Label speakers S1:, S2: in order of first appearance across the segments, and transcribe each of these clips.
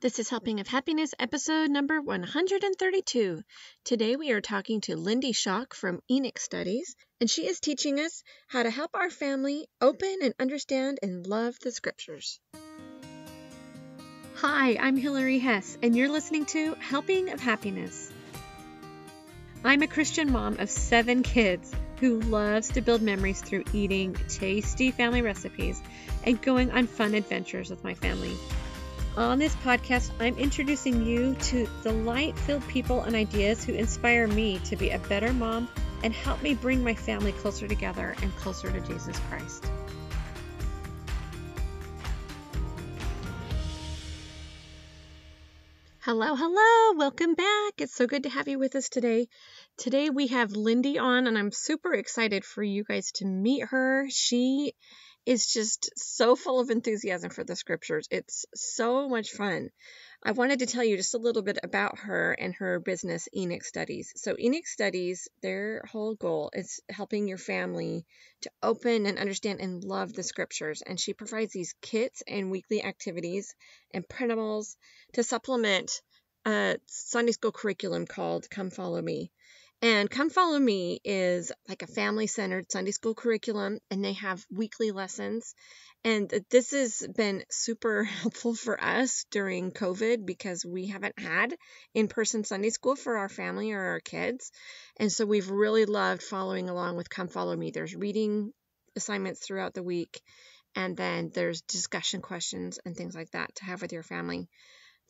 S1: This is Helping of Happiness, episode number 132. Today we are talking to Lindy Shock from Enoch Studies, and she is teaching us how to help our family open and understand and love the scriptures. Hi, I'm Hillary Hess, and you're listening to Helping of Happiness. I'm a Christian mom of 7 kids who loves to build memories through eating tasty family recipes and going on fun adventures with my family. On this podcast, I'm introducing you to the light-filled people and ideas who inspire me to be a better mom and help me bring my family closer together and closer to Jesus Christ. Hello, welcome back. It's so good to have you with us today. Today we have Lindy on, and I'm super excited for you guys to meet her. She is just so full of enthusiasm for the scriptures. It's so much fun. I wanted to tell you just a little bit about her and her business, Enoch Studies. So Enoch Studies, their whole goal is helping your family to open and understand and love the scriptures. And she provides these kits and weekly activities and printables to supplement a Sunday school curriculum called Come Follow Me. And Come Follow Me is like a family-centered Sunday school curriculum, and they have weekly lessons. And this has been super helpful for us during COVID because we haven't had in-person Sunday school for our family or our kids. And so we've really loved following along with Come Follow Me. There's reading assignments throughout the week, and then there's discussion questions and things like that to have with your family.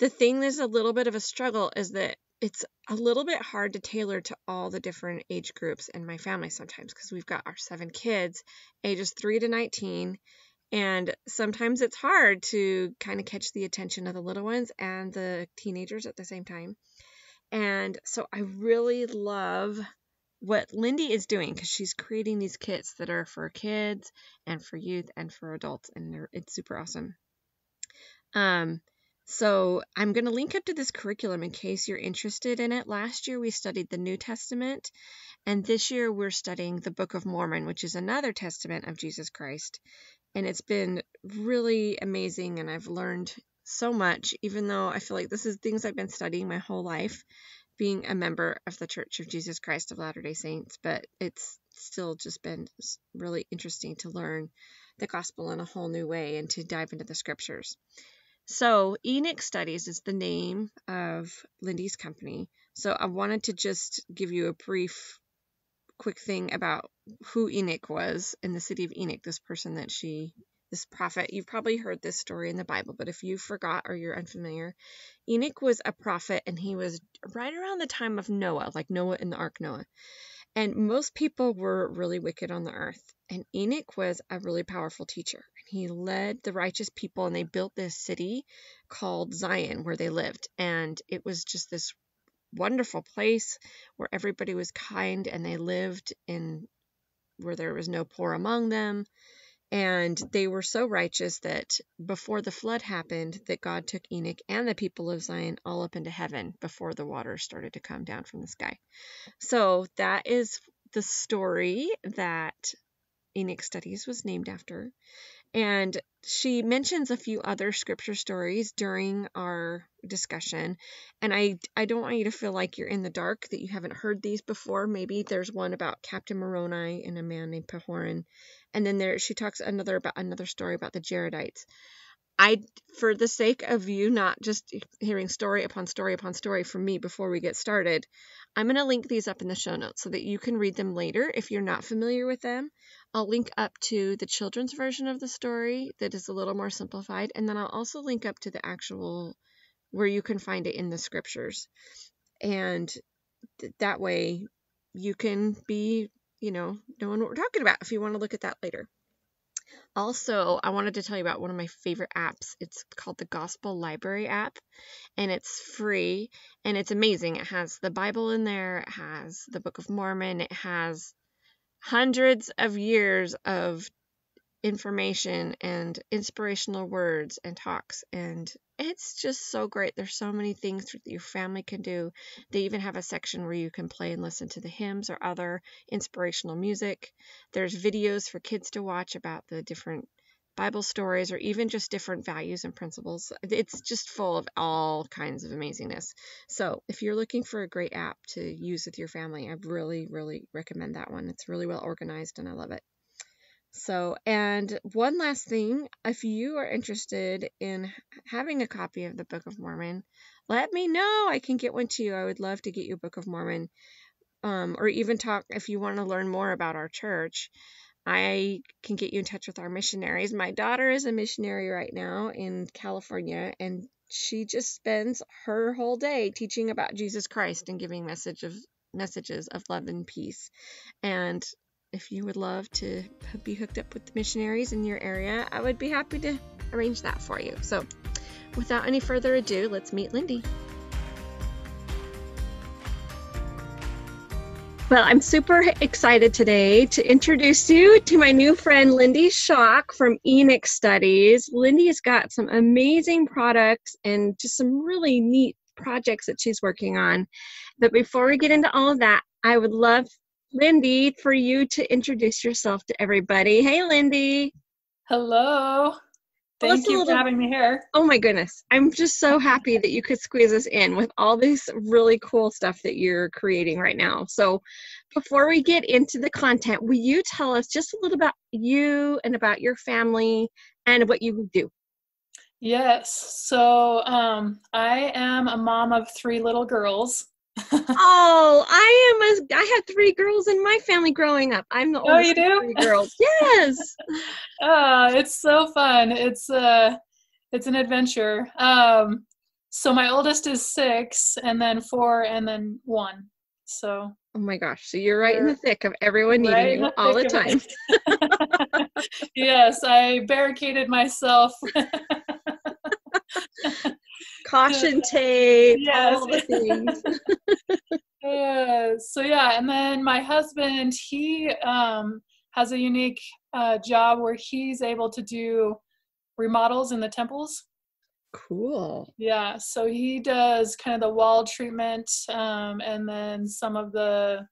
S1: The thing that's a little bit of a struggle is that it's a little bit hard to tailor to all the different age groups in my family sometimes because we've got our 7 kids, ages 3 to 19, and sometimes it's hard to kind of catch the attention of the little ones and the teenagers at the same time. And so I really love what Lindy is doing because she's creating these kits that are for kids and for youth and for adults, and it's super awesome. So I'm going to link up to this curriculum in case you're interested in it. Last year we studied the New Testament, and this year we're studying the Book of Mormon, which is another testament of Jesus Christ. And it's been really amazing, and I've learned so much, even though I feel like this is things I've been studying my whole life, being a member of the Church of Jesus Christ of Latter-day Saints. But it's still just been really interesting to learn the gospel in a whole new way and to dive into the scriptures. So Enoch Studies is the name of Lindy's company. So I wanted to just give you a brief, quick thing about who Enoch was in the city of Enoch, this prophet. You've probably heard this story in the Bible, but if you forgot or you're unfamiliar, Enoch was a prophet, and he was right around the time of Noah, like Noah in the Ark Noah. And most people were really wicked on the earth. And Enoch was a really powerful teacher. He led the righteous people, and they built this city called Zion where they lived. And it was just this wonderful place where everybody was kind, and they lived in where there was no poor among them. And they were so righteous that before the flood happened, that God took Enoch and the people of Zion all up into heaven before the water started to come down from the sky. So that is the story that Enoch Studies was named after. And she mentions a few other scripture stories during our discussion. And I don't want you to feel like you're in the dark, that you haven't heard these before. Maybe there's one about Captain Moroni and a man named Pahoran. And then she talks another story about the Jaredites. For the sake of you not just hearing story upon story upon story from me before we get started, I'm going to link these up in the show notes so that you can read them later if you're not familiar with them. I'll link up to the children's version of the story that is a little more simplified, and then I'll also link up to the actual where you can find it in the scriptures. And that way you can be, knowing what we're talking about if you want to look at that later. Also, I wanted to tell you about one of my favorite apps. It's called the Gospel Library app, and it's free, and it's amazing. It has the Bible in there. It has the Book of Mormon. It has hundreds of years of information and inspirational words and talks, and it's just so great. There's so many things that your family can do. They even have a section where you can play and listen to the hymns or other inspirational music. There's videos for kids to watch about the different Bible stories, or even just different values and principles. It's just full of all kinds of amazingness. So if you're looking for a great app to use with your family, I really, really recommend that one. It's really well organized and I love it. So, and one last thing, if you are interested in having a copy of the Book of Mormon, let me know. I can get one to you. I would love to get you a Book of Mormon, or even talk if you want to learn more about our church. I can get you in touch with our missionaries. My daughter is a missionary right now in California, and she just spends her whole day teaching about Jesus Christ and giving messages of love and peace. And if you would love to be hooked up with the missionaries in your area, I would be happy to arrange that for you. So without any further ado, let's meet Lindy. Well, I'm super excited today to introduce you to my new friend, Lindy Shock from Enoch Studies. Lindy's got some amazing products and just some really neat projects that she's working on. But before we get into all of that, I would love, Lindy, for you to introduce yourself to everybody. Hey, Lindy.
S2: Hello. Thank you for having me here.
S1: Oh my goodness. I'm just so happy that you could squeeze us in with all this really cool stuff that you're creating right now. So before we get into the content, will you tell us just a little about you and about your family and what you do?
S2: Yes. So I am a mom of 3 little girls.
S1: Oh, I had 3 girls in my family growing up. I'm the oldest
S2: you do?
S1: of 3 girls. Yes.
S2: It's so fun. It's an adventure. So my oldest is 6, and then 4, and then 1. So
S1: oh my gosh. So you're right in the thick of everyone needing you all the time.
S2: Yes, I barricaded myself.
S1: Caution tape,
S2: yes.
S1: all the things.
S2: So yeah, and then my husband, he has a unique job where he's able to do remodels in the temples.
S1: Cool.
S2: Yeah, so he does kind of the wall treatment, and then some of the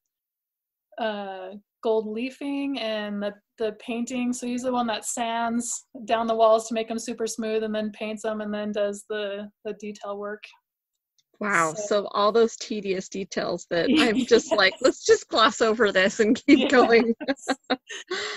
S2: gold leafing and the painting. So he's the one that sands down the walls to make them super smooth, and then paints them, and then does the detail work.
S1: Wow. So all those tedious details that I'm just like, let's just gloss over this and keep going.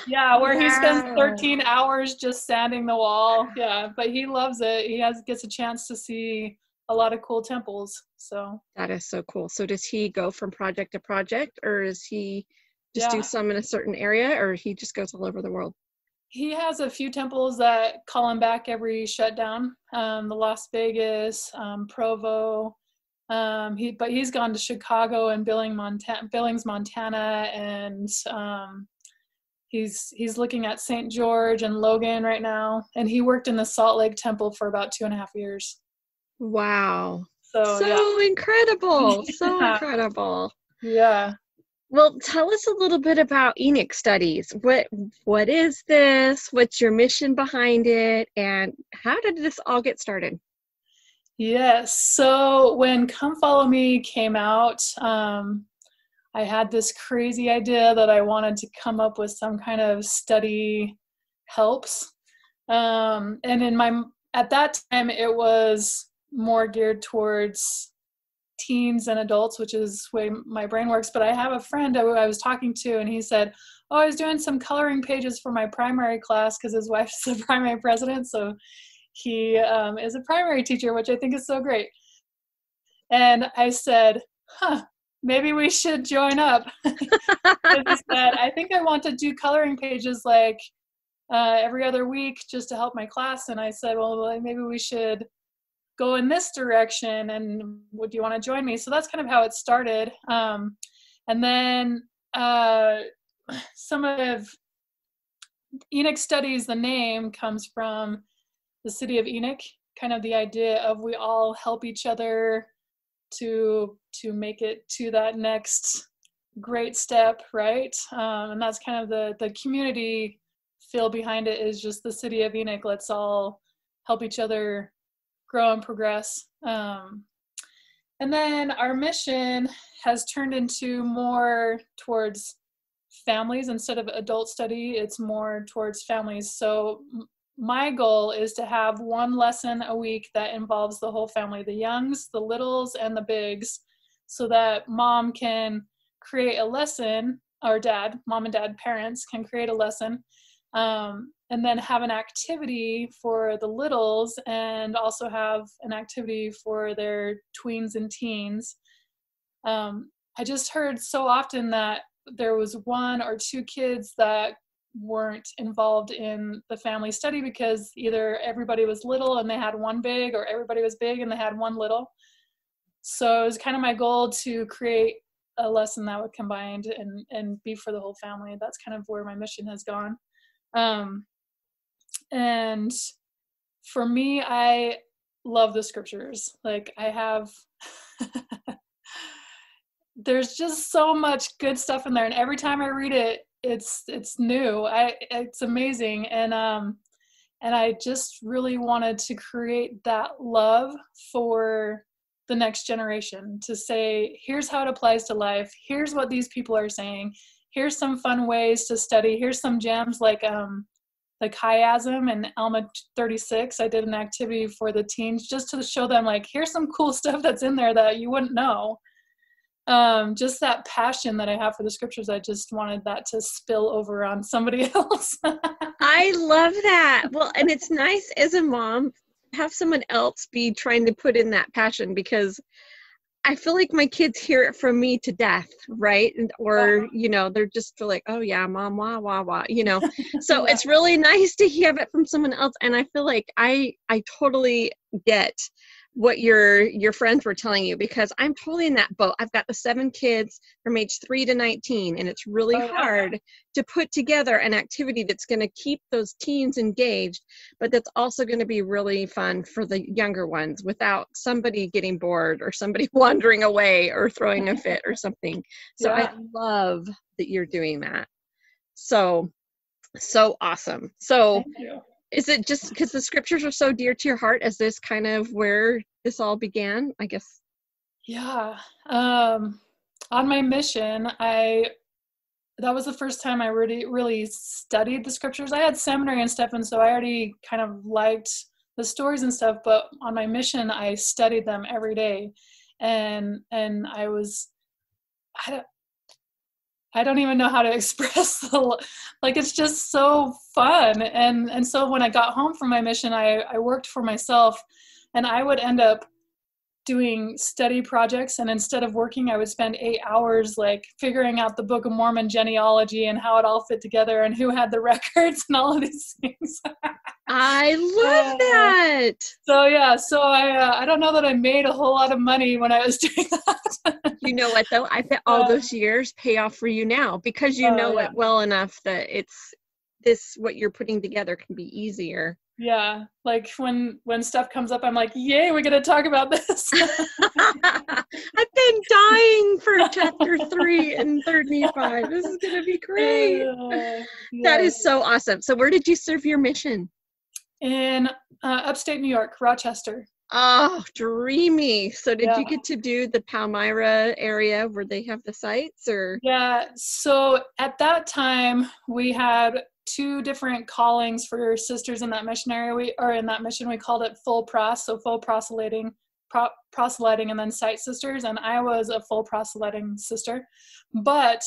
S2: Yeah, where he spends 13 hours just sanding the wall. Yeah, but he loves it. He gets a chance to see a lot of cool temples. So
S1: that is so cool. So does he go from project to project, or is he just do some in a certain area, or he just goes all over the world?
S2: He has a few temples that call him back every shutdown. The Las Vegas, Provo. But he's gone to Chicago and Billings, Montana, and he's looking at St. George and Logan right now. And he worked in the Salt Lake Temple for about 2.5 years.
S1: Wow. So incredible. So incredible.
S2: Yeah.
S1: Well, tell us a little bit about Enoch Studies. What is this? What's your mission behind it? And how did this all get started?
S2: Yes. So when Come Follow Me came out, I had this crazy idea that I wanted to come up with some kind of study helps. And at that time, it was more geared towards teens and adults, which is the way my brain works. But I have a friend who I was talking to, and he said, oh, I was doing some coloring pages for my primary class because his wife's the primary president. So he is a primary teacher, which I think is so great. And I said, maybe we should join up. He said, I think I want to do coloring pages like every other week just to help my class. And I said, well, maybe we should go in this direction, and would you want to join me? So that's kind of how it started. And then some of Enoch Studies, the name comes from the city of Enoch, kind of the idea of we all help each other to make it to that next great step, right? And that's kind of the community feel behind it, is just the city of Enoch. Let's all help each other grow and progress. And then our mission has turned into more towards families instead of adult study. It's more towards families. So my goal is to have one lesson a week that involves the whole family, the youngs, the littles, and the bigs, so that mom can create a lesson, or dad, mom and dad, parents can create a lesson, and then have an activity for the littles and also have an activity for their tweens and teens. I just heard so often that there was one or two kids that weren't involved in the family study because either everybody was little and they had one big, or everybody was big and they had one little. So it was kind of my goal to create a lesson that would combine and be for the whole family. That's kind of where my mission has gone. And for me, I love the scriptures. Like I have, there's just so much good stuff in there. And every time I read it, it's new. It's amazing. And I just really wanted to create that love for the next generation, to say, here's how it applies to life. Here's what these people are saying. Here's some fun ways to study. Here's some gems like chiasm and Alma 36. I did an activity for the teens just to show them, like, here's some cool stuff that's in there that you wouldn't know. Just that passion that I have for the scriptures, I just wanted that to spill over on somebody else.
S1: I love that. Well, and it's nice as a mom have someone else be trying to put in that passion, because I feel like my kids hear it from me to death, right? Or, they're just feel like, oh yeah, mom, wah, wah, wah, So It's really nice to hear it from someone else. And I feel like I totally get what your friends were telling you, because I'm totally in that boat. I've got the 7 kids from age 3 to 19, and it's really hard to put together an activity that's going to keep those teens engaged, but that's also going to be really fun for the younger ones without somebody getting bored or somebody wandering away or throwing a fit or something. So I love that you're doing that. So awesome. So
S2: thank you.
S1: Is it just because the scriptures are so dear to your heart? Is this kind of where this all began, I guess?
S2: Yeah. On my mission, that was the first time I really studied the scriptures. I had seminary and stuff, and so I already kind of liked the stories and stuff, but on my mission, I studied them every day. And I don't even know how to express it's just so fun. And so when I got home from my mission, I worked for myself, and I would end up doing study projects. And instead of working, I would spend 8 hours figuring out the Book of Mormon genealogy and how it all fit together and who had the records and all of these things.
S1: I love that.
S2: So I don't know that I made a whole lot of money when I was doing that.
S1: You know what though? I bet all those years pay off for you now, because you know it well enough that what you're putting together can be easier.
S2: Yeah, when stuff comes up, I'm like, yay, we're gonna talk about this.
S1: I've been dying for chapter 3 and 35. This is gonna be great. That is so awesome. So where did you serve your mission?
S2: In upstate New York, Rochester.
S1: Oh, dreamy. So did you get to do the Palmyra area where they have the sites, or?
S2: Yeah, so at that time we had 2 different callings for sisters in that mission area. We called it full pros, so full proselyting, and then site sisters, and I was a full proselyting sister. But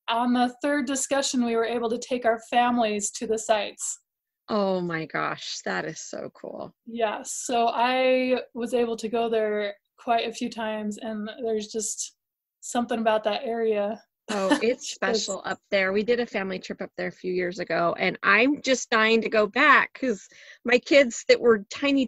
S2: on the 3rd discussion, we were able to take our families to the sites.
S1: Oh my gosh, that is so cool.
S2: Yeah, so I was able to go there quite a few times, and there's just something about that area.
S1: Oh, it's special up there. We did a family trip up there a few years ago, and I'm just dying to go back, because my kids that were tiny,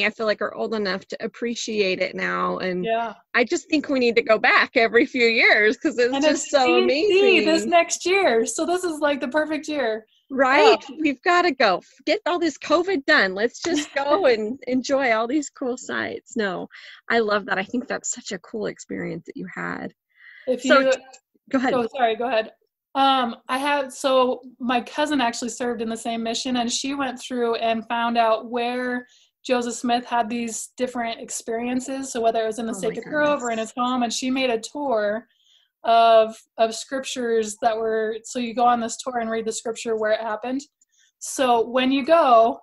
S1: I feel like are old enough to appreciate it now. And I just think we need to go back every few years, because it's just so amazing.
S2: This next year. So this is the perfect year.
S1: Right? We've got to go. Get all this COVID done. Let's just go and enjoy all these cool sites. No, I love that. I think that's such a cool experience that you had. Go ahead.
S2: Oh, sorry, go ahead. So my cousin actually served in the same mission, and she went through and found out where Joseph Smith had these different experiences. So whether it was in the Sacred Grove or in his home, and she made a tour of scriptures that were, so you go on this tour and read the scripture where it happened. So when you go,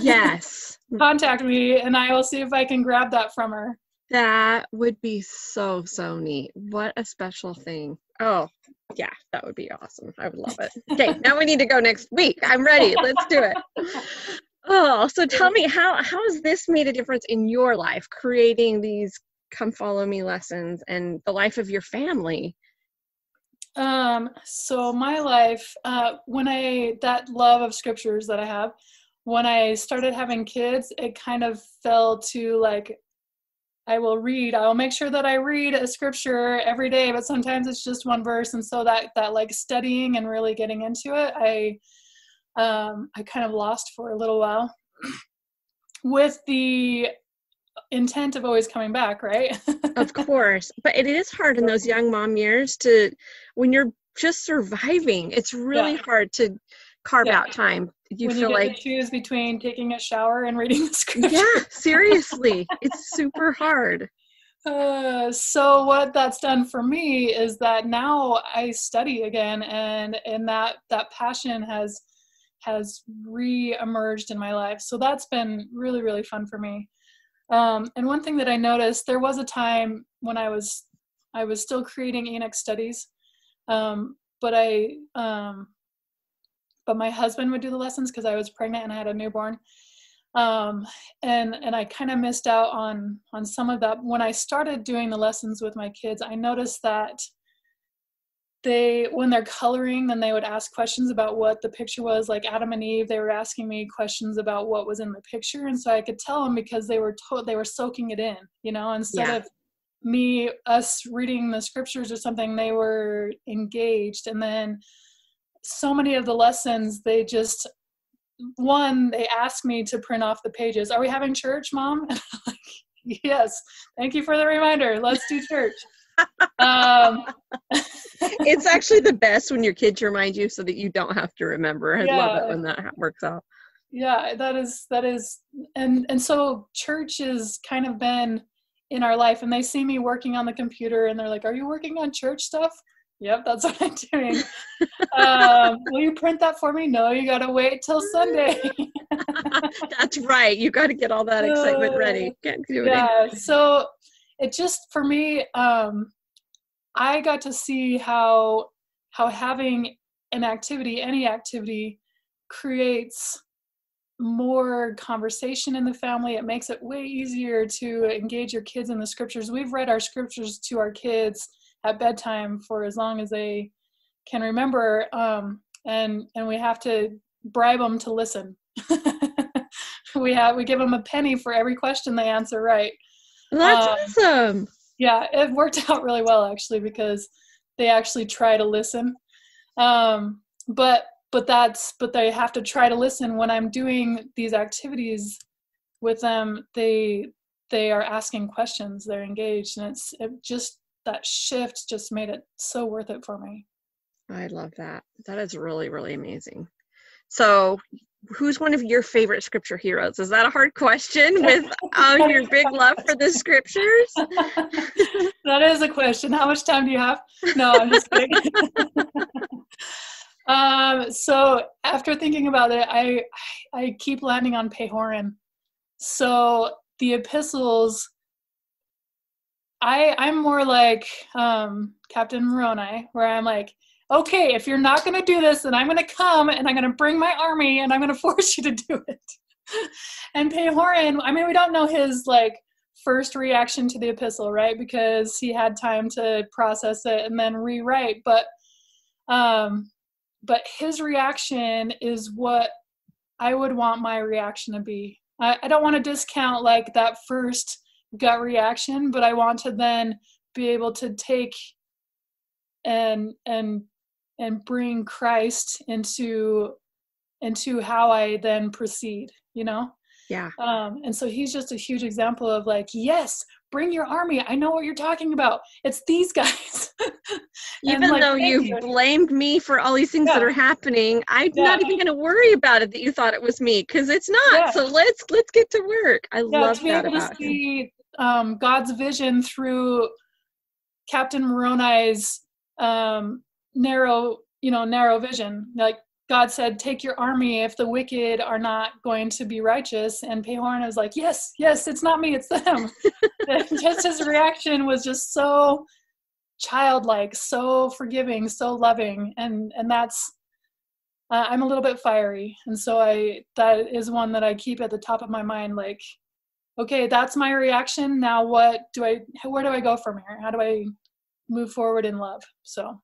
S1: Yes.
S2: contact me, and I will see if I can grab that from her.
S1: That would be so, so neat. What a special thing. Oh, yeah, that would be awesome. I would love it. Okay, now we need to go next week. I'm ready. Let's do it. Oh, so tell me, how has this made a difference in your life, creating these Come Follow Me lessons and the life of your family?
S2: So my life, that love of scriptures that I have, when I started having kids, it kind of fell to like, I will make sure that I read a scripture every day, but sometimes it's just one verse. And so that like studying and really getting into it, I kind of lost for a little while with the intent of always coming back, right?
S1: Of course, but it is hard in those young mom years when you're just surviving. It's really
S2: Yeah.
S1: hard to carve
S2: Yeah.
S1: out time. You
S2: When you
S1: feel
S2: get
S1: like,
S2: to choose between taking a shower and reading the scripture.
S1: yeah, seriously, it's super hard.
S2: So what that's done for me is that now I study again, and that passion has re-emerged in my life. So that's been really, really fun for me. And one thing that I noticed, there was a time when I was still creating Enoch studies, but but my husband would do the lessons because I was pregnant and I had a newborn. And I kind of missed out on some of that. When I started doing the lessons with my kids, I noticed that when they're coloring, then they would ask questions about what the picture was. Like Adam and Eve, they were asking me questions about what was in the picture, and so I could tell them because they were soaking it in, instead
S1: Yeah.
S2: of us reading the scriptures or something, they were engaged. And then so many of the lessons, they asked me to print off the pages. Are we having church, Mom? And I'm like, yes, thank you for the reminder. Let's do church.
S1: It's actually the best when your kids remind you so that you don't have to remember. I love it
S2: Yeah.
S1: when that works out.
S2: Yeah, that is, and so church has kind of been in our life, and they see me working on the computer and they're like, are you working on church stuff? Yep, that's what I'm doing. Will you print that for me? No, you gotta wait till Sunday.
S1: That's right. You got to get all that excitement ready. Can't do it.
S2: Yeah, so it just, for me, I got to see how having any activity creates more conversation in the family. It makes it way easier to engage your kids in the scriptures. We've read our scriptures to our kids at bedtime for as long as they can remember, and we have to bribe them to listen. We give them a penny for every question they answer right.
S1: That's awesome.
S2: Yeah, it worked out really well actually, because they actually try to listen. But they have to try to listen when I'm doing these activities with them. They are asking questions, they're engaged, and that shift just made it so worth it for me.
S1: I love that. That is really, really amazing. So who's one of your favorite scripture heroes? Is that a hard question with your big love for the scriptures?
S2: That is a question. How much time do you have? No, I'm just kidding. So after thinking about it, I keep landing on Pehorin. So the epistles, I'm more like Captain Moroni, where I'm like, okay, if you're not going to do this, then I'm going to come and I'm going to bring my army and I'm going to force you to do it. And Pehorin, I mean, we don't know his like first reaction to the epistle, right? Because he had time to process it and then rewrite. But his reaction is what I would want my reaction to be. I don't want to discount like that first gut reaction, but I want to then be able to take and bring Christ into how I then proceed,
S1: Yeah.
S2: And so he's just a huge example of like, yes, bring your army. I know what you're talking about. It's these guys.
S1: Even
S2: like,
S1: though you've blamed me for all these things that are happening, I'm not even going to worry about it that you thought it was me, because it's not.
S2: Yeah.
S1: So let's get to work. I love
S2: to be
S1: that
S2: able
S1: about
S2: to see God's vision through Captain Moroni's narrow vision. Like God said, take your army if the wicked are not going to be righteous. And Pehorn was like, yes, it's not me, it's them. And just his reaction was just so childlike, so forgiving, so loving. And that's, I'm a little bit fiery. And so that is one that I keep at the top of my mind. Like, okay, that's my reaction. Now where do I go from here? How do I move forward in love? So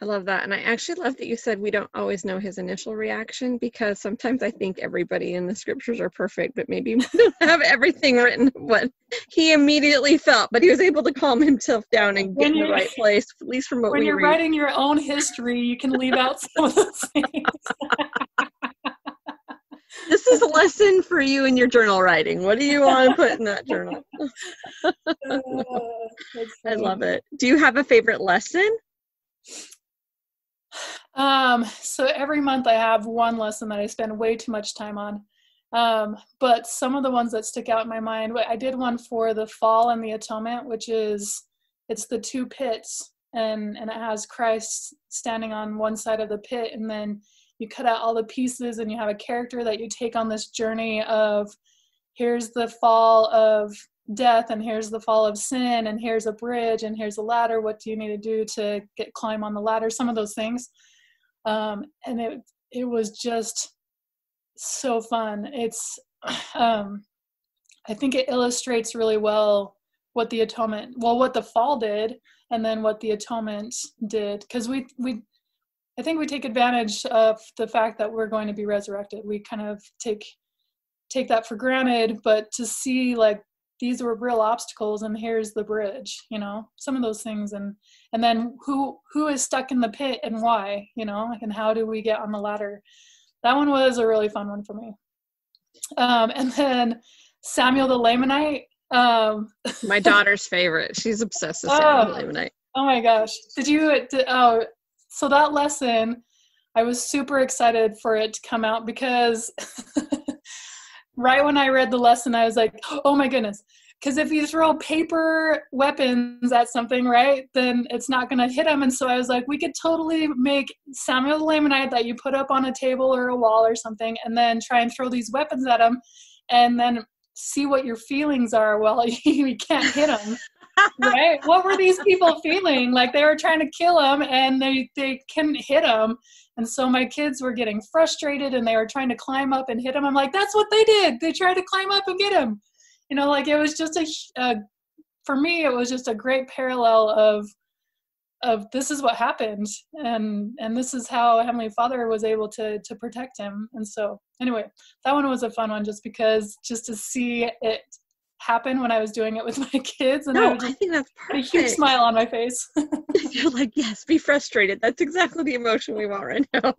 S1: I love that. And I actually love that you said we don't always know his initial reaction, because sometimes I think everybody in the scriptures are perfect, but maybe we don't have everything written what he immediately felt, but he was able to calm himself down and get in the right place, at least from what we read.
S2: When you're writing your own history, you can leave out some of those things.
S1: This is a lesson for you in your journal writing. What do you want to put in that journal? I love it. Do you have a favorite lesson?
S2: So every month I have one lesson that I spend way too much time on. But some of the ones that stick out in my mind, I did one for the fall and the atonement, which is, it's the two pits, and it has Christ standing on one side of the pit, and then you cut out all the pieces and you have a character that you take on this journey of, here's the fall of death, and here's the fall of sin, and here's a bridge, and here's a ladder. What do you need to do to climb on the ladder? Some of those things. And it was just so fun. It's, I think it illustrates really well what the atonement, what the fall did, and then what the atonement did. Because I think we take advantage of the fact that we're going to be resurrected. We kind of take that for granted, but to see like these were real obstacles and here's the bridge, some of those things. And then who is stuck in the pit and why, and how do we get on the ladder? That one was a really fun one for me. And then Samuel the Lamanite.
S1: My daughter's favorite. She's obsessed with Samuel the Lamanite.
S2: Oh my gosh. So that lesson, I was super excited for it to come out, because right when I read the lesson, I was like, oh my goodness. Because if you throw paper weapons at something, right, then it's not going to hit them. And so I was like, we could totally make Samuel the Lamanite that you put up on a table or a wall or something, and then try and throw these weapons at them, and then see what your feelings are while you can't hit them. Right? What were these people feeling? Like they were trying to kill him and they couldn't hit him. And so my kids were getting frustrated and they were trying to climb up and hit him. I'm like, that's what they did. They tried to climb up and get him. Like it was just for me, it was just a great parallel of this is what happened. And this is how Heavenly Father was able to protect him. And so anyway, that one was a fun one just to see it happen when I was doing it with my kids, and I
S1: think that's perfect.
S2: A huge smile on my face.
S1: You're like, yes, be frustrated. That's exactly the emotion we want right now.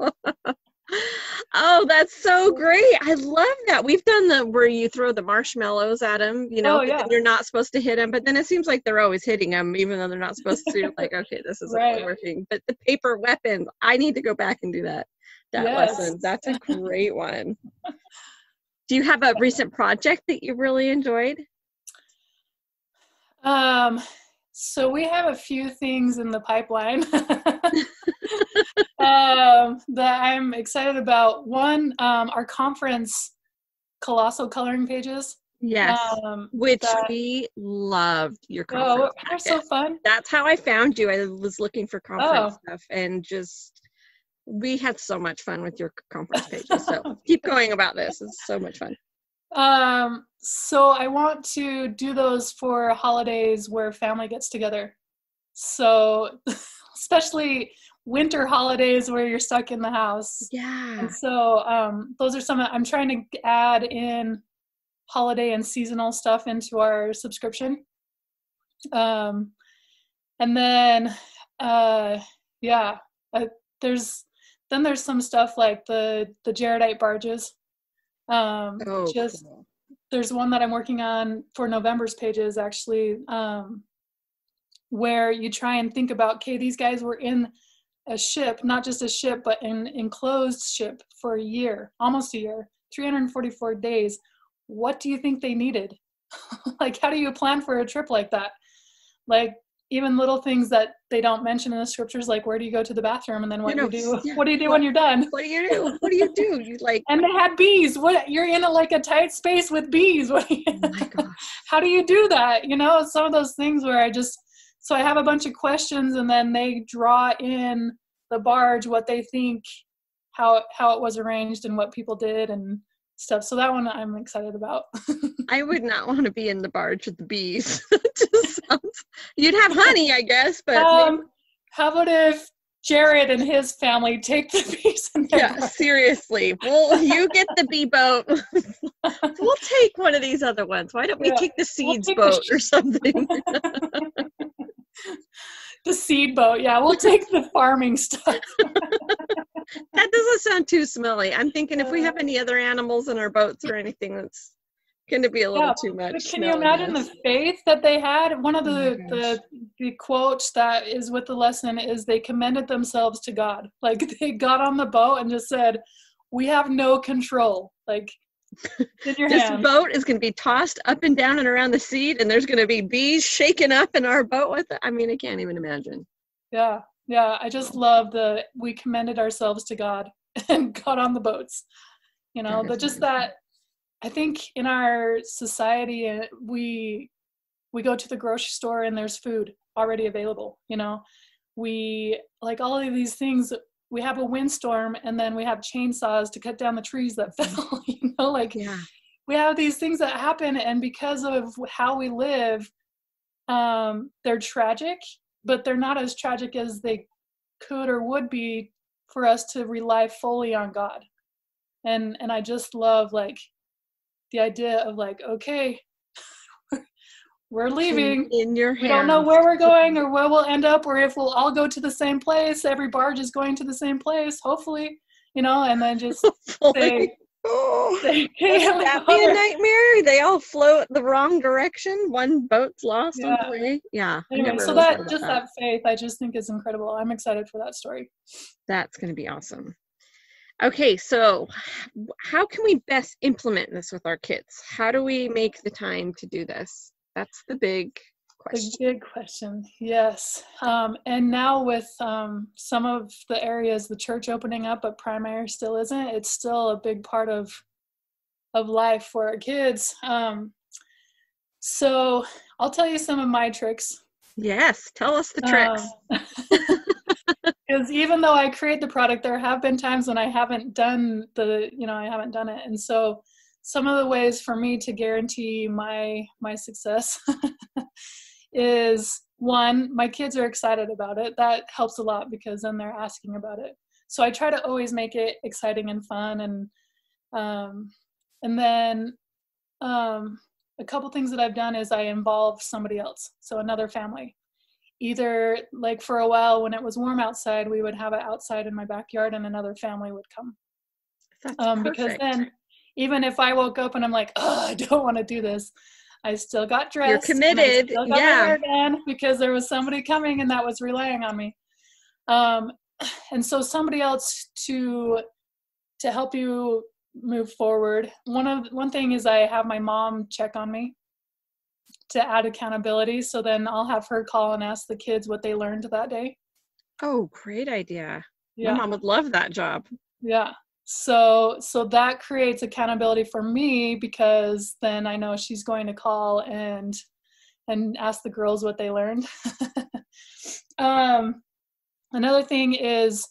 S1: Oh, that's so great. I love that. We've done where you throw the marshmallows at them,
S2: Oh, yeah.
S1: You're not supposed to hit them, but then it seems like they're always hitting them, even though they're not supposed to. Like, okay, this isn't
S2: right.
S1: working. But the paper weapons, I need to go back and do that lesson. That's a great one. Do you have a recent project that you really enjoyed?
S2: So we have a few things in the pipeline that I'm excited about. One, our conference colossal coloring pages.
S1: Yes, which we loved your conference.
S2: Oh, they're so fun.
S1: That's how I found you. I was looking for conference stuff, and we had so much fun with your conference pages. So keep going about this. It's so much fun.
S2: So I want to do those for holidays where family gets together. So especially winter holidays where you're stuck in the house.
S1: Yeah.
S2: And so those are some I'm trying to add in holiday and seasonal stuff into our subscription. And then there's some stuff like the Jaredite barges. Cool. There's one that I'm working on for November's pages actually, where you try and think about, okay, these guys were in a ship, not just a ship, but an enclosed ship for a year, almost a year, 344 days. What do you think they needed? Like, how do you plan for a trip like that? Like, even little things that they don't mention in the scriptures, like where do you go to the bathroom, and then what you do,
S1: yeah,
S2: what do you do when you're done?
S1: what do you do? What do you do? You like,
S2: and they had bees. What, you're in like a tight space with bees. What do you,
S1: oh my gosh.
S2: how do you do that? Some of those things where so I have a bunch of questions, and then they draw in the barge what they think, how it was arranged and what people did and stuff. So that one I'm excited about.
S1: I would not want to be in the barge with the bees. Just sounds, you'd have honey, I guess, but
S2: how about if Jared and his family take the bees in their barge?
S1: Seriously. Well, you get the bee boat. We'll take one of these other ones. Why don't we take the seeds boat or something?
S2: The seed boat, yeah. We'll take the farming stuff.
S1: That doesn't sound too smelly. I'm thinking if we have any other animals in our boats or anything, that's going to be a little too much.
S2: But can you imagine the faith that they had? One of the quotes that is with the lesson is they commended themselves to God. Like they got on the boat and just said, "We have no control." Like in your
S1: this
S2: hand.
S1: Boat is going to be tossed up and down and around the seat, and there's going to be bees shaking up in our boat with it. I mean, I can't even imagine.
S2: Yeah. I just love we commended ourselves to God and got on the boats. But just that, I think in our society, we go to the grocery store and there's food already available. We like all of these things. We have a windstorm and then we have chainsaws to cut down the trees that fell. We have these things that happen, and because of how we live, they're tragic, but they're not as tragic as they could or would be for us to rely fully on God. And I just love the idea of okay, we're leaving.
S1: In your hands.
S2: We don't know where we're going or where we'll end up, or if we'll all go to the same place. Every barge is going to the same place, hopefully, and then just say,
S1: wouldn't that be a nightmare? They all float the wrong direction. One boat's lost on the way. Yeah.
S2: Anyway, so that faith, I just think is incredible. I'm excited for that story.
S1: That's going to be awesome. Okay, so how can we best implement this with our kids? How do we make the time to do this? That's the big question.
S2: The big question, yes. And now with some of the areas, the church opening up, but primary still isn't, it's still a big part of life for our kids. So I'll tell you some of my tricks.
S1: Yes, tell us the tricks.
S2: Because even though I create the product, there have been times when I haven't done it. And so some of the ways for me to guarantee my success is, one, my kids are excited about it. That helps a lot because then they're asking about it. So I try to always make it exciting and fun. And then a couple things that I've done is I involve somebody else. So another family. Either for a while when it was warm outside, we would have it outside in my backyard and another family would come.
S1: That's
S2: because then even if I woke up and I'm like, oh, I don't want to do this, I still got dressed.
S1: You're committed.
S2: Still got my hair done because there was somebody coming and that was relying on me. And so somebody else to help you move forward. One thing is I have my mom check on me to add accountability. So then I'll have her call and ask the kids what they learned that day.
S1: Oh, great idea.
S2: Yeah.
S1: My mom would love that job.
S2: Yeah. So that creates accountability for me because then I know she's going to call and ask the girls what they learned. Another thing is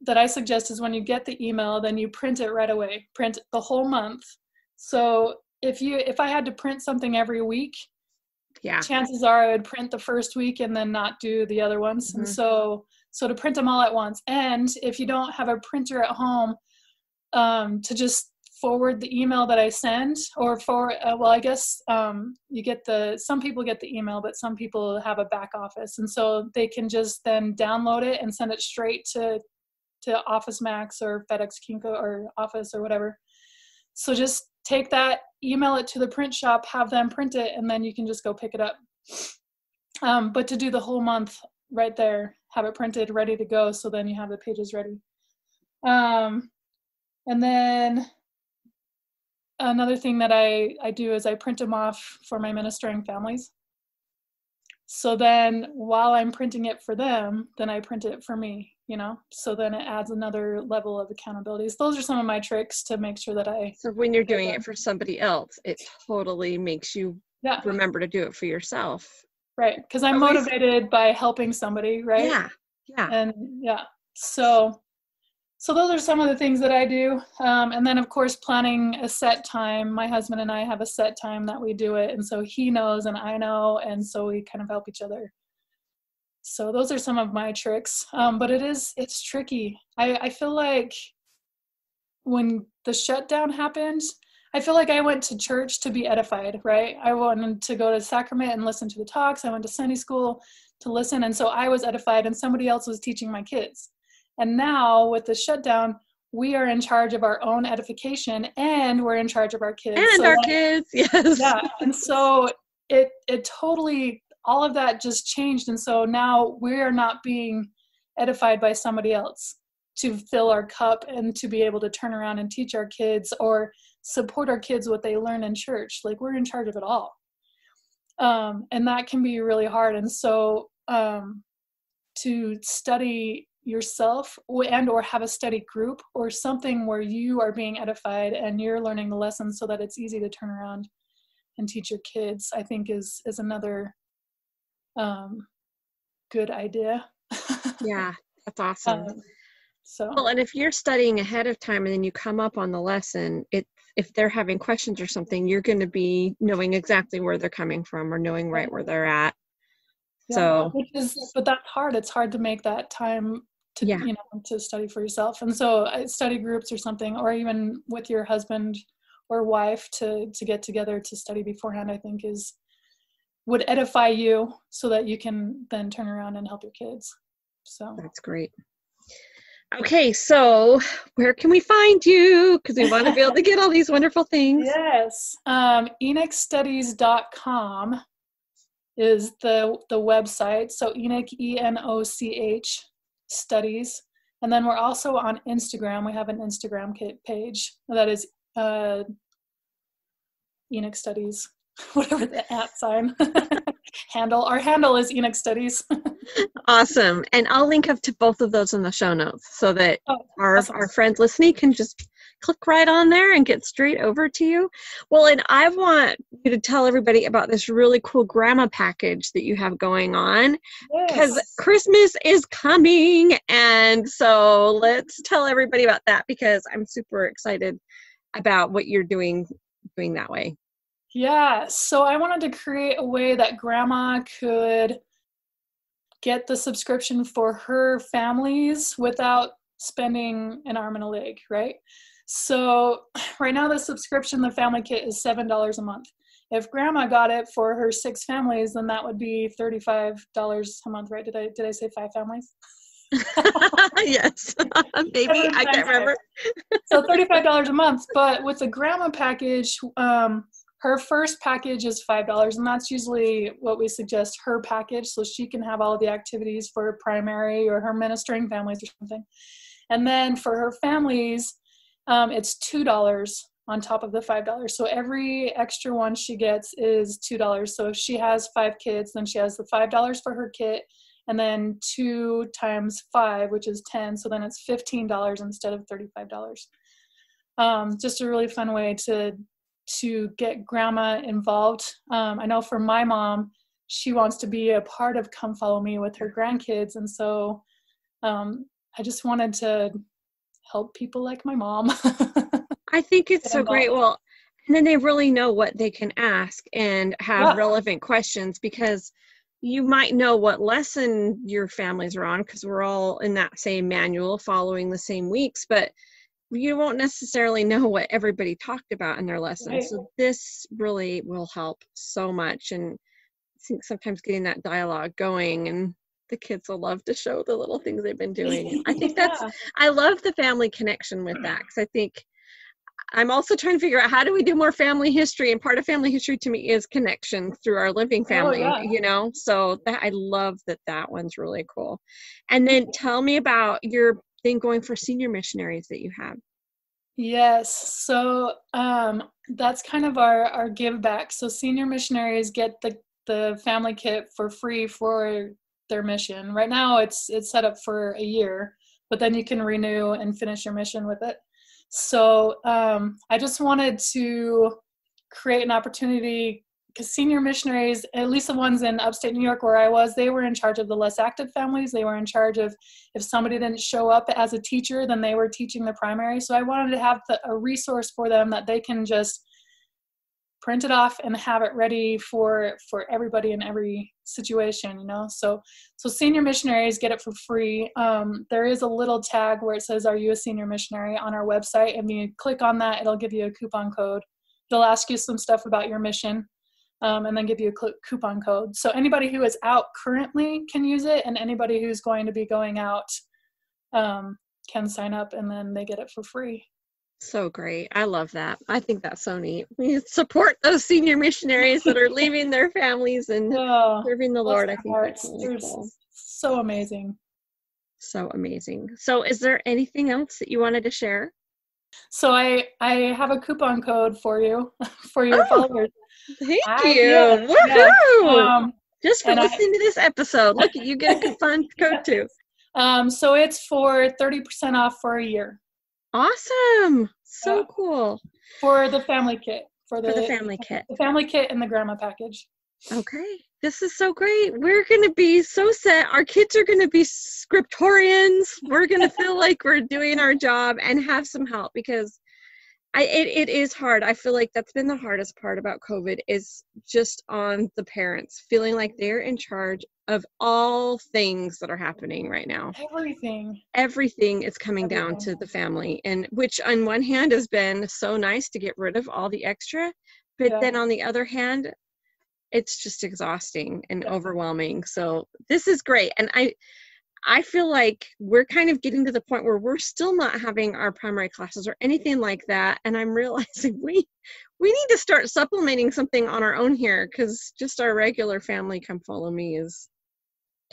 S2: that I suggest is when you get the email, then you print it right away. Print the whole month. So if I had to print something every week, chances are I would print the first week and then not do the other ones. Mm-hmm. And so to print them all at once. And if you don't have a printer at home, to just forward the email that I send, or I guess some people get the email, but some people have a back office. And so they can just then download it and send it straight to Office Max or FedEx Kinko or Office or whatever. So just take that, email it to the print shop, have them print it, and then you can just go pick it up. But to do the whole month right there, have it printed, ready to go, so then you have the pages ready. And then another thing that I do is I print them off for my ministering families. So then while I'm printing it for them, then I print it for me, so then it adds another level of accountability. So those are some of my tricks to make sure that I
S1: So when you're doing it for somebody else, it totally makes you
S2: yeah,
S1: remember to do it for yourself.
S2: right, because I'm
S1: Always,
S2: motivated by helping somebody, right?
S1: yeah, yeah.
S2: And yeah, so those are some of the things that I do. And then, of course, planning a set time. My husband and I have a set time that we do it. And so he knows and I know. And so we kind of help each other. So those are some of my tricks. But it's tricky. I feel like when the shutdown happened, I feel like I went to church to be edified, right? I wanted to go to sacrament and listen to the talks. I went to Sunday school to listen. And so I was edified and somebody else was teaching my kids. And now with the shutdown, we are in charge of our own edification and we're in charge of our kids.
S1: And our kids, yes.
S2: Yeah. And so it totally, all of that just changed. And so now we are not being edified by somebody else to fill our cup and to be able to turn around and teach our kids or support our kids what they learn in church. Like we're in charge of it all. And that can be really hard. And so to study yourself and or have a study group or something where you are being edified and you're learning the lessons so that it's easy to turn around and teach your kids, I think is another good idea.
S1: Yeah, that's awesome.
S2: So
S1: and if you're studying ahead of time and then you come up on the lesson, if they're having questions or something, you're going to be knowing exactly where they're coming from or knowing right where they're at.
S2: Yeah, but that's hard. It's hard to make that time to, to study for yourself. And so study groups or something, or even with your husband or wife to get together to study beforehand, I think would edify you so that you can then turn around and help your kids. So
S1: that's great. Okay, so where can we find you? Because we want to be able to get all these wonderful things.
S2: Yes, enochstudies.com is the website. So Enoch, ENOCH studies. And then we're also on Instagram. We have an Instagram page that is Enoch Studies, whatever the @ sign handle. Our handle is Enoch Studies.
S1: Awesome. And I'll link up to both of those in the show notes so that our friends listening can just click right on there and get straight over to you. Well, and I want you to tell everybody about this really cool grandma package that you have going on because Christmas is coming. And so let's tell everybody about that because I'm super excited about what you're doing that way.
S2: Yeah. So I wanted to create a way that grandma could get the subscription for her families without spending an arm and a leg, right? So right now the subscription, the family kit is $7 a month. If grandma got it for her 6 families, then that would be $35 a month, right? Did I say 5 families?
S1: Yes, maybe, I can't remember.
S2: So $35 a month, but with the grandma package, her first package is $5, and that's usually what we suggest, her package, so she can have all the activities for primary or her ministering families or something. And then for her families, it's $2 on top of the $5. So every extra one she gets is $2. So if she has 5 kids, then she has the $5 for her kit, and then 2 times 5, which is 10. So then it's $15 instead of $35. Just a really fun way to get grandma involved. I know for my mom, she wants to be a part of Come Follow Me with her grandkids. And so I just wanted to help people like my mom.
S1: I think it's so great. Well, and then they really know what they can ask and have relevant questions because you might know what lesson your families are on because we're all in that same manual following the same weeks, but you won't necessarily know what everybody talked about in their lessons. Right. So this really will help so much. And I think sometimes getting that dialogue going and the kids will love to show the little things they've been doing. I think I love the family connection with that because I think I'm also trying to figure out how do we do more family history, and part of family history to me is connection through our living family, so I love that one's really cool. And then tell me about your thing going for senior missionaries that you have.
S2: Yes, so that's kind of our give back. So senior missionaries get the family kit for free for their mission. Right now it's set up for a year, but then you can renew and finish your mission with it. So I just wanted to create an opportunity, because senior missionaries, at least the ones in upstate New York where I was, they were in charge of the less active families. They were in charge of, if somebody didn't show up as a teacher, then they were teaching the primary. So I wanted to have a resource for them that they can just print it off and have it ready for everybody in every situation, you know. So senior missionaries get it for free. There is a little tag where it says, "Are you a senior missionary?" on our website, and you click on that, it'll give you a coupon code. It'll ask you some stuff about your mission, and then give you a coupon code. So anybody who is out currently can use it, and anybody who's going to be going out can sign up, and then they get it for free.
S1: So great. I love that. I think that's so neat. We support those senior missionaries that are leaving their families and serving the Lord. I think that's really cool.
S2: So amazing.
S1: So amazing. So is there anything else that you wanted to share?
S2: So I have a coupon code for you, for your followers.
S1: Thank you. Woohoo! Just for listening to this episode. Look, you get a coupon code too.
S2: So it's for 30% off for a year.
S1: Awesome. So cool.
S2: For the family kit.
S1: For the family kit.
S2: The family kit and the grandma package.
S1: Okay. This is so great. We're going to be so set. Our kids are going to be scriptorians. We're going to feel like we're doing our job and have some help, because it is hard. I feel like that's been the hardest part about COVID, is just on the parents feeling like they're in charge of all things that are happening right now. Everything is coming down to the family, and which on one hand has been so nice to get rid of all the extra, but then on the other hand, it's just exhausting and overwhelming. So this is great. And I feel like we're kind of getting to the point where we're still not having our primary classes or anything like that. And I'm realizing we need to start supplementing something on our own here, because just our regular family Come Follow Me is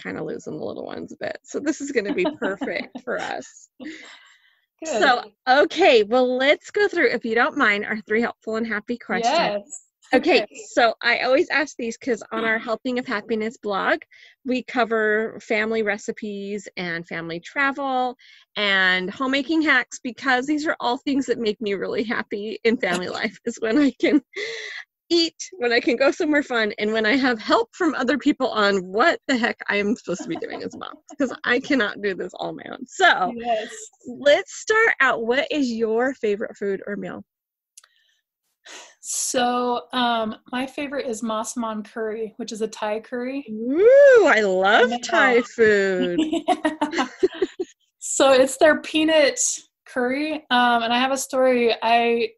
S1: kind of losing the little ones a bit. So this is going to be perfect for us. Good. So, okay, well, let's go through, if you don't mind, our 3 helpful and happy questions.
S2: Yes.
S1: Okay, so I always ask these because on our Helping of Happiness blog, we cover family recipes and family travel and homemaking hacks, because these are all things that make me really happy in family life, is when I can eat, when I can go somewhere fun, and when I have help from other people on what the heck I am supposed to be doing as well, because I cannot do this all on my own. So let's start out. What is your favorite food or meal?
S2: So my favorite is massaman curry, which is a Thai curry.
S1: Ooh, I love Thai food.
S2: So it's their peanut curry. And I have a story.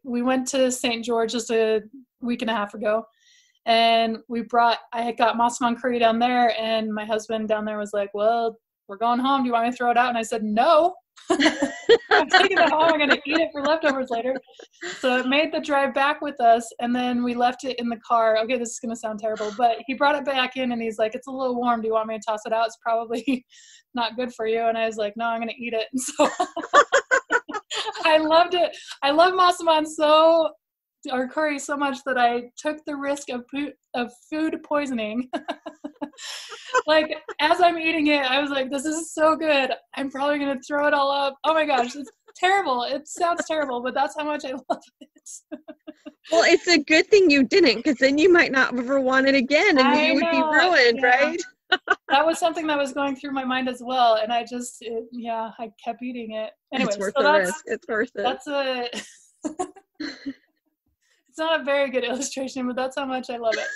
S2: We went to St. George just a week and a half ago, and I had got massaman curry down there, and my husband down there was like, "Well, we're going home. Do you want me to throw it out?" And I said, "No." I'm taking it home. I'm going to eat it for leftovers later. So it made the drive back with us, and then we left it in the car. Okay, this is going to sound terrible, but he brought it back in, and he's like, "It's a little warm. Do you want me to toss it out? It's probably not good for you." And I was like, "No, I'm going to eat it." And so I loved it. I love massaman or curry so much that I took the risk of food poisoning. Like, as I'm eating it, I was like, "This is so good. I'm probably going to throw it all up." Oh my gosh, it's terrible. It sounds terrible, but that's how much I love it.
S1: Well, it's a good thing you didn't, because then you might not ever want it again, and you would be ruined, right?
S2: That was something that was going through my mind as well, and I kept eating it. Anyway,
S1: it's worth the risk. It's worth it.
S2: It's not a very good illustration, but that's how much I love it.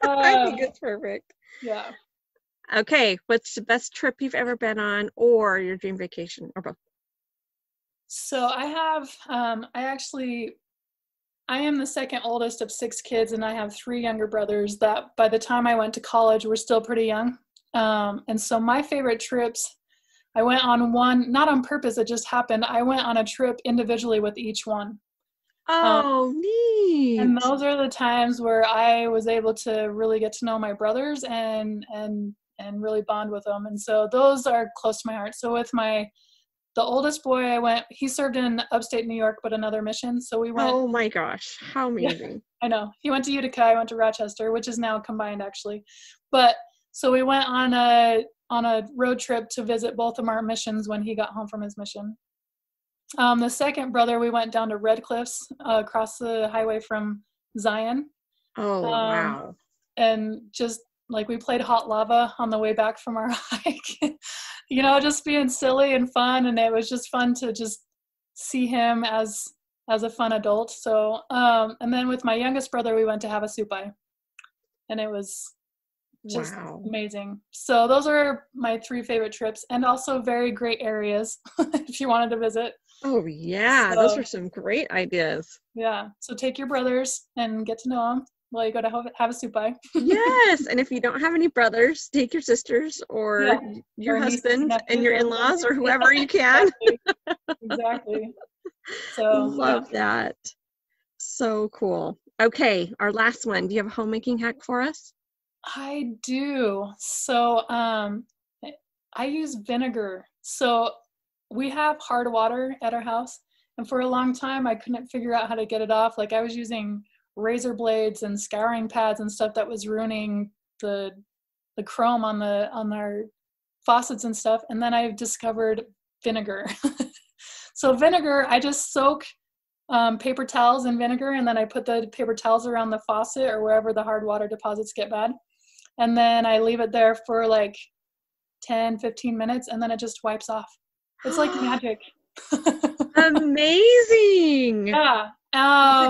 S1: I think it's perfect.
S2: Yeah.
S1: Okay, what's the best trip you've ever been on, or your dream vacation, or both?
S2: So I have, I am the second oldest of 6 kids, and I have 3 younger brothers that by the time I went to college were still pretty young. And so my favorite trips, I went on one, not on purpose, it just happened. I went on a trip individually with each one.
S1: Oh, neat.
S2: And those are the times where I was able to really get to know my brothers and really bond with them. And so those are close to my heart. So with my the oldest boy, he served in upstate New York, but another mission. So we went.
S1: Oh my gosh, how amazing.
S2: Yeah, I know. He went to Utica, I went to Rochester, which is now combined actually. But so we went on a road trip to visit both of our missions when he got home from his mission. The second brother, we went down to Red Cliffs, across the highway from Zion.
S1: Oh, wow.
S2: And just like we played hot lava on the way back from our hike, just being silly and fun. And it was just fun to just see him as a fun adult. So, and then with my youngest brother, we went to Havasupai, and it was just amazing. So those are my 3 favorite trips, and also very great areas if you wanted to visit.
S1: Oh yeah, so, those are some great ideas.
S2: Yeah, so take your brothers and get to know them while you go to Havasupai.
S1: Yes, and if you don't have any brothers, take your sisters or your husband and your in-laws or whoever you can.
S2: Exactly. So
S1: love that. So cool. Okay, our last one. Do you have a homemaking hack for us?
S2: I do. So I use vinegar. So we have hard water at our house, and for a long time I couldn't figure out how to get it off. Like I was using razor blades and scouring pads and stuff that was ruining the chrome on our faucets and stuff. And then I discovered vinegar. So vinegar, I just soak paper towels in vinegar, and then I put the paper towels around the faucet or wherever the hard water deposits get bad. And then I leave it there for like 10, 15 minutes, and then it just wipes off. It's like magic.
S1: Amazing.
S2: Yeah.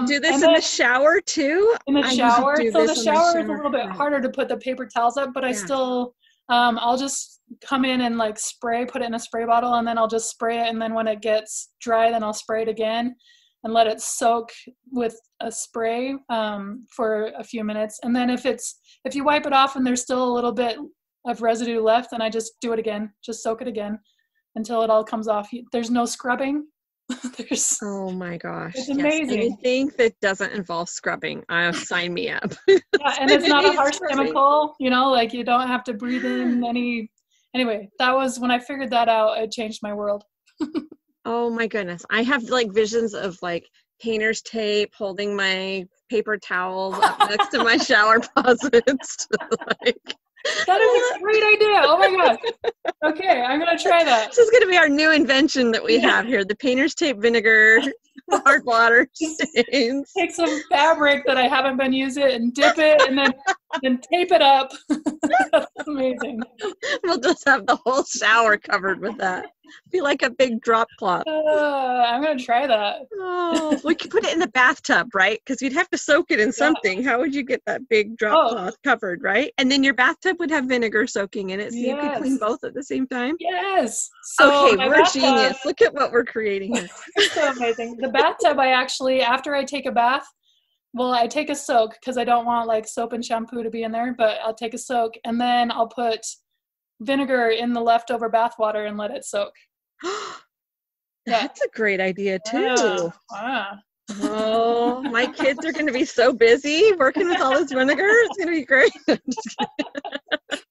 S1: Do this in the shower too?
S2: In the shower. So the shower is a little bit harder to put the paper towels up, but I still, I'll just come in and like put it in a spray bottle, and then I'll just spray it. And then when it gets dry, then I'll spray it again and let it soak with a spray for a few minutes. And then if you wipe it off and there's still a little bit of residue left, then I just do it again, just soak it again until it all comes off. There's no scrubbing.
S1: Oh my gosh.
S2: It's amazing.
S1: Anything that doesn't involve scrubbing, sign me up.
S2: Yeah, and it's not a harsh chemical, like you don't have to breathe in anyway, that was when I figured that out, it changed my world.
S1: Oh my goodness. I have like visions of like painter's tape holding my paper towels up next to my shower faucets.
S2: That is a great idea. Oh my gosh. Okay, I'm going to try that.
S1: This is going to be our new invention that we have here. The painter's tape vinegar, hard water stains.
S2: Take some fabric that I haven't been using and dip it and then tape it up. That's amazing.
S1: We'll just have the whole shower covered with that. Be like a big drop cloth.
S2: I'm going to try that.
S1: Oh, we could put it in the bathtub, right? Because you'd have to soak it in something. How would you get that big drop cloth covered, right? And then your bathtub would have vinegar soaking in it, so you could clean both at the same time.
S2: Yes. So
S1: okay, we're genius. Look at what we're creating here.
S2: So amazing. The bathtub, I actually, after I take a bath, I take a soak because I don't want like soap and shampoo to be in there, but I'll take a soak and then I'll put vinegar in the leftover bath water and let it soak.
S1: That's a great idea too.
S2: Wow.
S1: Oh, my kids are going to be so busy working with all this vinegar. It's going to be great.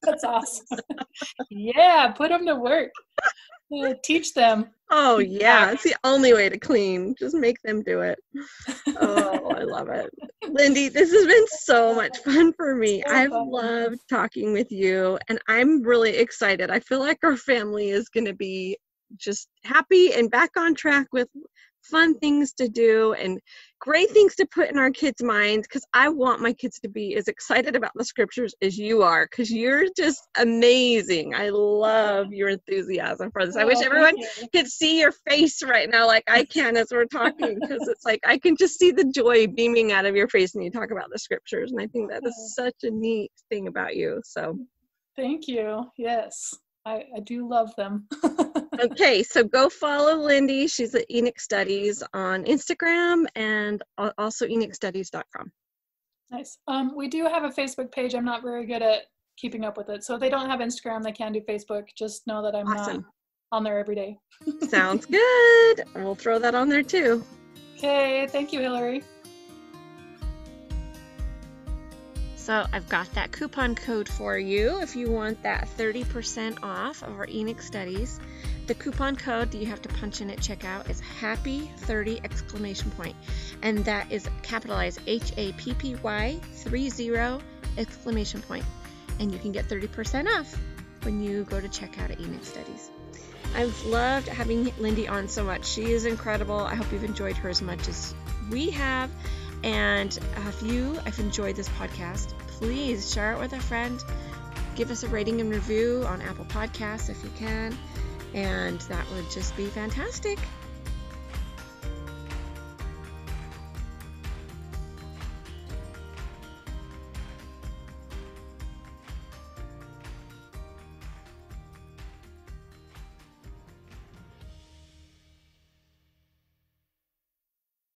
S2: That's awesome. Yeah, put them to work. Teach them.
S1: Oh, yeah. It's the only way to clean. Just make them do it. Oh, I love it. Lindy, this has been so much fun for me. I've loved talking with you, and I'm really excited. I feel like our family is going to be just happy and back on track with fun things to do and great things to put in our kids' minds, because I want my kids to be as excited about the scriptures as you are, because you're just amazing. I love your enthusiasm for this. I wish everyone could see your face right now like I can as we're talking, because it's like I can just see the joy beaming out of your face when you talk about the scriptures, and I think that is such a neat thing about you. So
S2: thank you. Yes, I do love them.
S1: Okay, so go follow Lindy. She's at Enoch Studies on Instagram and also enochstudies.com.
S2: Nice. We do have a Facebook page. I'm not very good at keeping up with it. So if they don't have Instagram, they can do Facebook. Just know that I'm not on there every day.
S1: Sounds good. We'll throw that on there too.
S2: Okay, thank you, Hillary.
S1: So I've got that coupon code for you if you want that 30% off of our Enoch studies. The coupon code that you have to punch in at checkout is HAPPY30! And that is capitalized HAPPY 30! And you can get 30% off when you go to checkout at Enoch Studies. I've loved having Lindy on so much. She is incredible. I hope you've enjoyed her as much as we have. And if you have enjoyed this podcast, please share it with a friend. Give us a rating and review on Apple Podcasts if you can. And that would just be fantastic.